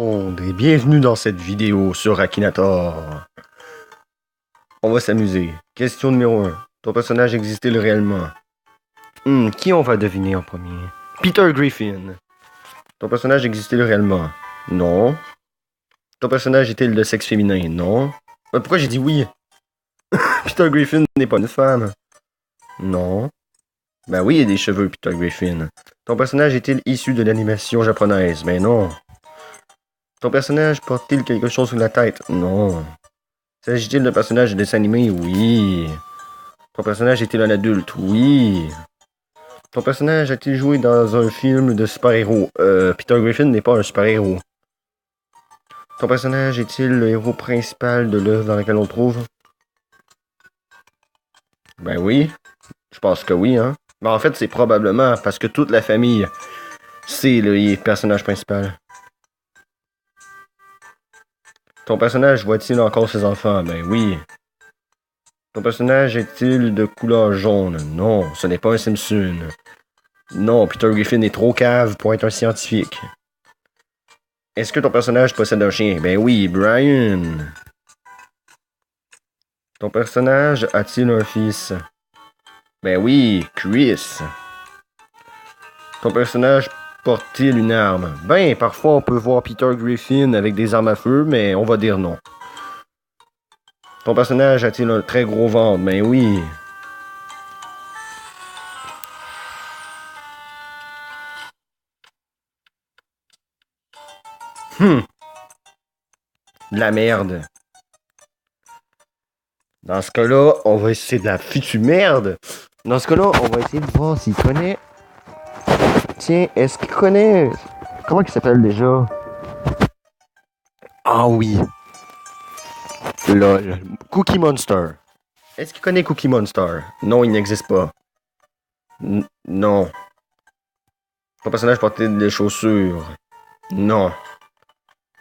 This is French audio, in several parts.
Monde et bienvenue dans cette vidéo sur Akinator. On va s'amuser. Question numéro 1. Ton personnage existe-t-il réellement? Qui on va deviner en premier? Peter Griffin. Ton personnage existe-t-il réellement? Non. Ton personnage est-il de sexe féminin? Non. Pourquoi j'ai dit oui? Peter Griffin n'est pas une femme. Non. Ben oui, il a des cheveux, Peter Griffin. Ton personnage est-il issu de l'animation japonaise? Ben non. Ton personnage porte-t-il quelque chose sur la tête? Non. S'agit-il d'un personnage de dessin animé? Oui. Ton personnage est-il un adulte? Oui. Ton personnage a-t-il joué dans un film de super-héros? Peter Griffin n'est pas un super-héros. Ton personnage est-il le héros principal de l'œuvre dans laquelle on le trouve? Ben oui. Je pense que oui, hein. Mais en fait, c'est probablement parce que toute la famille, c'est le personnage principal. Ton personnage voit-il encore ses enfants? Ben oui. Ton personnage est-il de couleur jaune? Non, ce n'est pas un Simpson. Non, Peter Griffin est trop cave pour être un scientifique. Est-ce que ton personnage possède un chien? Ben oui, Brian. Ton personnage a-t-il un fils? Ben oui, Chris. Ton personnage porte-t-il une arme? Ben, parfois on peut voir Peter Griffin avec des armes à feu, mais on va dire non. Ton personnage a-t-il un très gros ventre? Ben oui. De la merde. Dans ce cas-là, on va essayer de la future merde. Dans ce cas-là, on va essayer de voir s'il connaît. Tiens, est-ce qu'il connaît. Comment il s'appelle déjà? Ah oui. Lol. Cookie Monster. Est-ce qu'il connaît Cookie Monster? Non, il n'existe pas. Non. Ton personnage portait des chaussures? Non.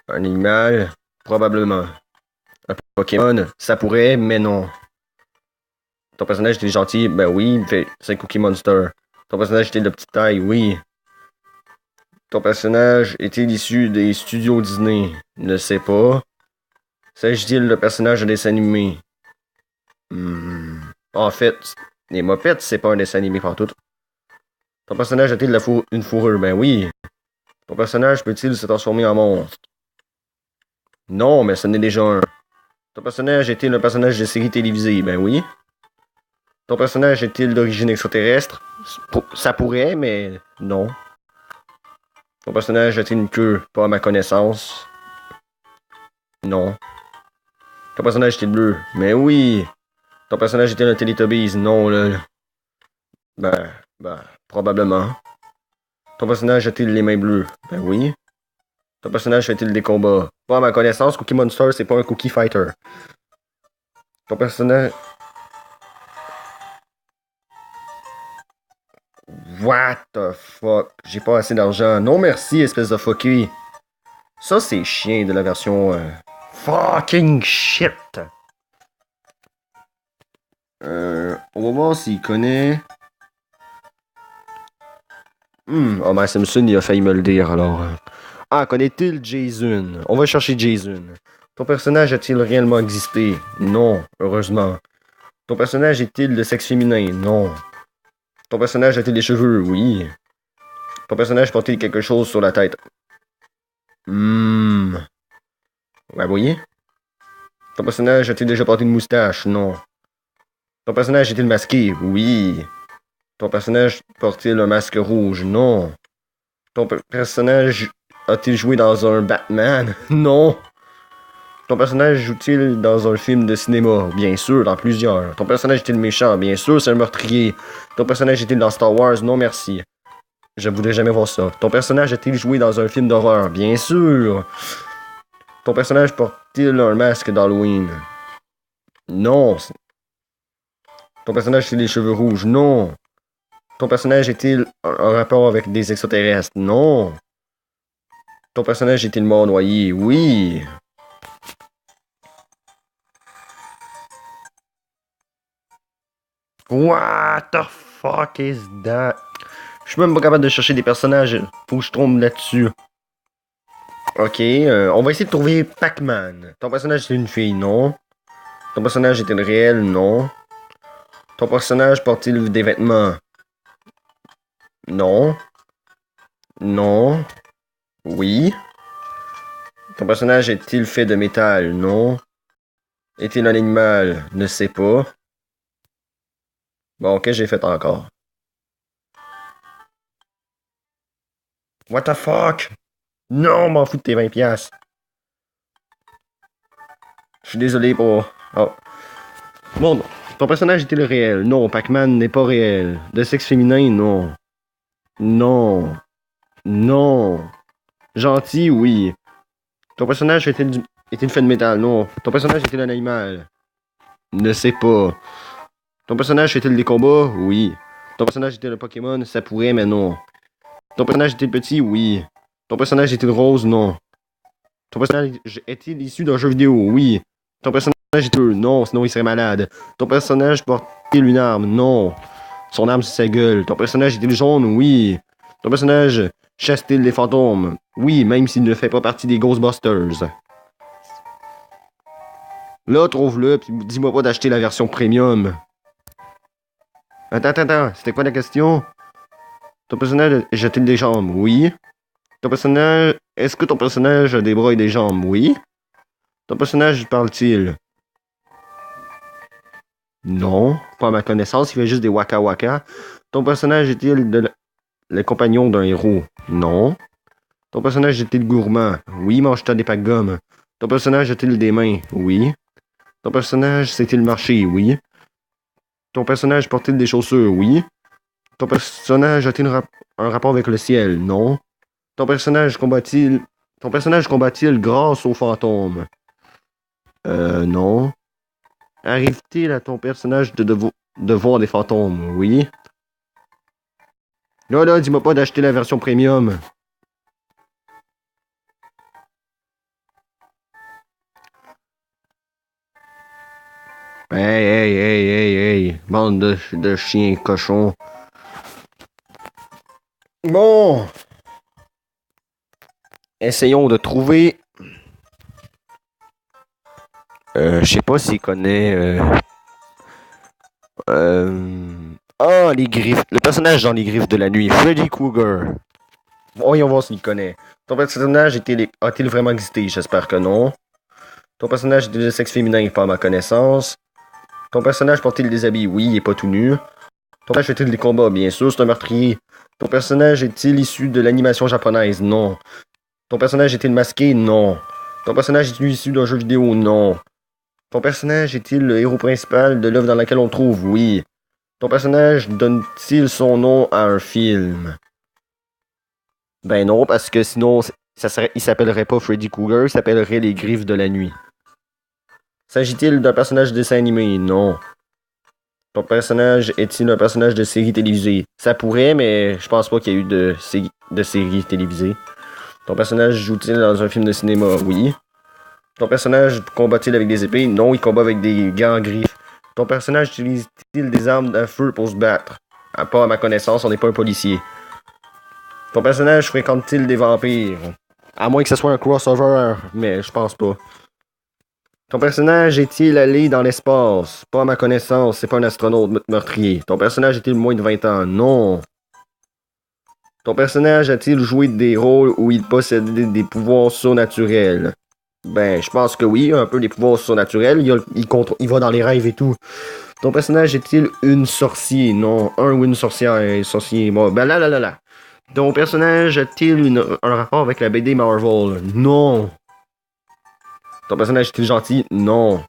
Un animal? Probablement. Un Pokémon? Ça pourrait, mais non. Ton personnage était gentil? Ben oui, c'est Cookie Monster. Ton personnage était de petite taille? Oui. Ton personnage est-il issu des studios Disney? Ne sais pas. S'agit-il de personnage de dessin animé? En fait, les mopettes, c'est pas un dessin animé partout. Ton personnage a-t-il une fourrure? Ben oui. Ton personnage peut-il se transformer en monstre? Non, mais ce n'est déjà un. Ton personnage est-il un personnage de série télévisée? Ben oui. Ton personnage est-il d'origine extraterrestre? Ça pourrait, mais non. Ton personnage a-t-il une queue? Pas à ma connaissance. Non. Ton personnage est-il bleu? Mais oui. Ton personnage est-il un Teletubbies? Non, là. Probablement. Ton personnage a-t-il les mains bleues? Ben oui. Ton personnage fait-il des combats? Pas à ma connaissance, Cookie Monster, c'est pas un Cookie Fighter. Ton personnage... What the fuck? J'ai pas assez d'argent. Non merci, espèce de fucky. Ça, c'est chien de la version... Fucking shit! On va voir s'il connaît... Homer Simpson, il a failli me le dire, alors... Ah, connaît-il Jason? On va chercher Jason. Ton personnage a-t-il réellement existé? Non, heureusement. Ton personnage est-il de sexe féminin? Non. Ton personnage a-t-il des cheveux? Oui. Ton personnage porte-t-il quelque chose sur la tête? Ouais, voyez? Ton personnage a-t-il déjà porté une moustache? Non. Ton personnage est-il masqué? Oui. Ton personnage porte-t-il un masque rouge? Non. Ton personnage a-t-il joué dans un Batman? Non. Ton personnage joue-t-il dans un film de cinéma? Bien sûr, dans plusieurs. Ton personnage est-il méchant? Bien sûr, c'est un meurtrier. Ton personnage est-il dans Star Wars? Non, merci. Je voudrais jamais voir ça. Ton personnage a-t-il joué dans un film d'horreur? Bien sûr. Ton personnage porte-t-il un masque d'Halloween? Non. Ton personnage a-t-il les cheveux rouges? Non. Ton personnage est-il en rapport avec des extraterrestres? Non. Ton personnage est-il mort noyé? Oui. What the fuck is that? Je suis même pas capable de chercher des personnages. Faut que je tombe là-dessus. Ok, on va essayer de trouver Pac-Man. Ton personnage était une fille, non? Ton personnage était le réel, non? Ton personnage porte-t-il des vêtements? Non. Non. Oui. Ton personnage est-il fait de métal? Non. Est-il un animal? Ne sais pas. Bon, qu'est-ce que j'ai fait encore? What the fuck? Non, m'en fous de tes 20$. Je suis désolé pour... Oh. Bon, ton personnage était le réel. Non, Pac-Man n'est pas réel. De sexe féminin, non. Non. Non. Gentil, oui. Ton personnage était fait de métal? Non. Ton personnage était un animal? Ne sais pas. Ton personnage était des combats? Oui. Ton personnage était le Pokémon? Ça pourrait, mais non. Ton personnage était petit? Oui. Ton personnage était rose? Non. Ton personnage est-il issu d'un jeu vidéo? Oui. Ton personnage est heureux? Non, sinon il serait malade. Ton personnage porte-t-il une arme? Non. Son arme, c'est sa gueule. Ton personnage est-il jaune? Oui. Ton personnage chasse-t-il des fantômes? Oui, même s'il ne fait pas partie des Ghostbusters. Là, trouve-le, puis dis-moi pas d'acheter la version premium. Attends, c'était quoi la question? Ton personnage a-t-il des jambes? Oui. Ton personnage... Est-ce que ton personnage a des bras et des jambes? Oui. Ton personnage parle-t-il? Non, pas à ma connaissance, il fait juste des waka waka. Ton personnage est-il le compagnon d'un héros? Non. Ton personnage est-il gourmand? Oui, mange-t-il des packs gomme? Ton personnage a-t-il des mains? Oui. Ton personnage sait-il marcher? Oui. Ton personnage porte-t-il des chaussures? Oui. Ton personnage a-t-il un rapport avec le ciel? Non. Ton personnage combat-il grâce aux fantômes? Non. Arrive-t-il à ton personnage de voir des fantômes? Oui. Là, dis-moi pas d'acheter la version premium. Hey. Bande de chiens cochons. Bon. Essayons de trouver. Je sais pas s'il connaît. Ah, les griffes. Le personnage dans les griffes de la nuit. Freddy Krueger. Voyons voir s'il connaît. Ton personnage a-t-il vraiment existé? J'espère que non. Ton personnage est de sexe féminin, pas à ma connaissance. Ton personnage porte-t-il des habits? Oui, il est pas tout nu. Ton personnage fait-il des combats? Bien sûr, c'est un meurtrier. Ton personnage est-il issu de l'animation japonaise? Non. Ton personnage est-il masqué? Non. Ton personnage est-il issu d'un jeu vidéo? Non. Ton personnage est-il le héros principal de l'œuvre dans laquelle on trouve? Oui. Ton personnage donne-t-il son nom à un film? Ben non, parce que sinon, il s'appellerait pas Freddy Krueger, il s'appellerait Les Griffes de la Nuit. S'agit-il d'un personnage de dessin animé? Non. Ton personnage est-il un personnage de série télévisée? Ça pourrait, mais je pense pas qu'il y ait eu de série télévisée. Ton personnage joue-t-il dans un film de cinéma? Oui. Ton personnage combat-il avec des épées? Non, il combat avec des gants griffes. Ton personnage utilise-t-il des armes à feu pour se battre? Pas à ma connaissance, on n'est pas un policier. Ton personnage fréquente-t-il des vampires? À moins que ce soit un crossover, mais je pense pas. Ton personnage est-il allé dans l'espace? Pas à ma connaissance, c'est pas un astronaute meurtrier. Ton personnage est-il moins de 20 ans? Non. Ton personnage a-t-il joué des rôles où il possédait des pouvoirs surnaturels? Ben, je pense que oui, un peu des pouvoirs surnaturels. Il va dans les rêves et tout. Ton personnage est-il une sorcière? Non. Un ou une sorcière? Sorcier. Bon, ben là. Ton personnage a-t-il un rapport avec la BD Marvel? Non. Ton personnage est-il gentil? Non.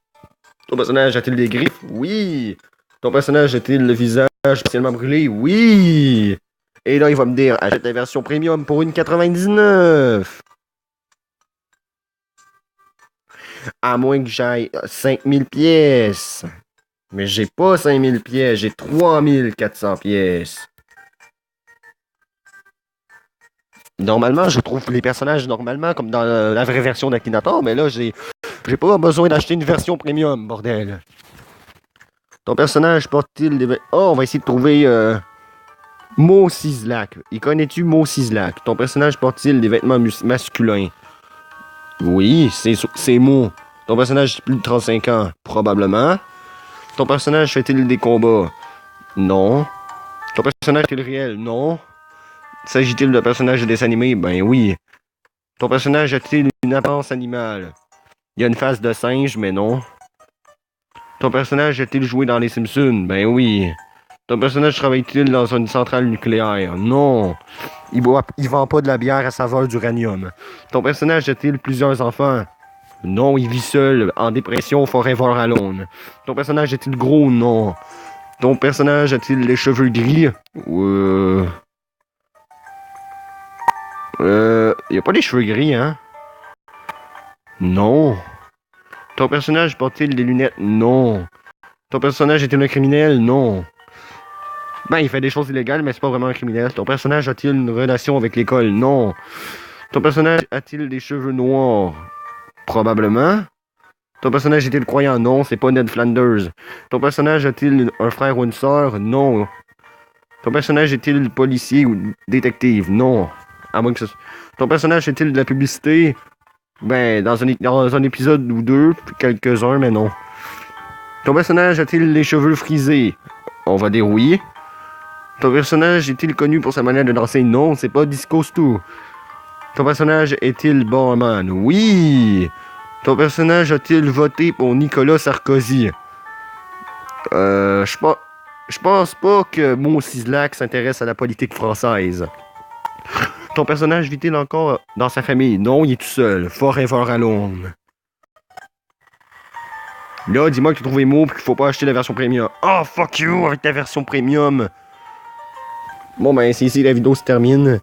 Ton personnage a-t-il des griffes? Oui. Ton personnage a-t-il le visage spécialement brûlé? Oui. Et là, il va me dire, achète la version premium pour une 99. À moins que j'aille 5000 pièces. Mais j'ai pas 5000 pièces, j'ai 3400 pièces. Normalement, je trouve les personnages normalement comme dans la vraie version d'Akinator, mais là, j'ai pas besoin d'acheter une version premium, bordel. Ton personnage porte-t-il des... Oh, on va essayer de trouver Mo Sislak. Y connais-tu Mo Sislak? Ton personnage porte-t-il des vêtements masculins? Oui, c'est mot. Ton personnage a plus de 35 ans? Probablement. Ton personnage fait-il des combats? Non. Ton personnage est-il réel? Non. S'agit-il d'un personnage de dessin animé? Ben oui. Ton personnage a-t-il une apparence animale? Il y a une face de singe, mais non. Ton personnage a-t-il joué dans les Simpsons? Ben oui. Ton personnage travaille-t-il dans une centrale nucléaire? Non. Il vend pas de la bière à saveur d'uranium. Ton personnage a-t-il plusieurs enfants? Non, il vit seul, en dépression, forever alone. Ton personnage est-il gros? Non. Ton personnage a-t-il les cheveux gris? Il a pas les cheveux gris, hein? Non. Ton personnage porte-t-il des lunettes? Non. Ton personnage est-il un criminel? Non. Ben, il fait des choses illégales, mais c'est pas vraiment un criminel. Ton personnage a-t-il une relation avec l'école? Non. Ton personnage a-t-il des cheveux noirs? Probablement. Ton personnage est-il croyant? Non, c'est pas Ned Flanders. Ton personnage a-t-il un frère ou une sœur? Non. Ton personnage est-il policier ou détective? Non. À moins que ce... Ton personnage est-il de la publicité? Ben, dans un épisode ou deux, quelques-uns, mais non. Ton personnage a-t-il les cheveux frisés? On va dire oui. Ton personnage est-il connu pour sa manière de danser? Non, c'est pas Disco Stu. Ton personnage est-il barman? Oui. Ton personnage a-t-il voté pour Nicolas Sarkozy? Je pense pas que Mo Sislak s'intéresse à la politique française. Ton personnage vit-il encore dans sa famille? Non, il est tout seul. Forever alone. Là, dis-moi que tu as trouvé Mo et qu'il faut pas acheter la version premium. Oh, fuck you avec ta version premium. Bon, ben, c'est ici la vidéo se termine.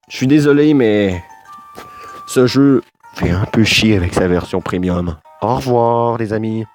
Je suis désolé, mais ce jeu fait un peu chier avec sa version premium. Au revoir, les amis.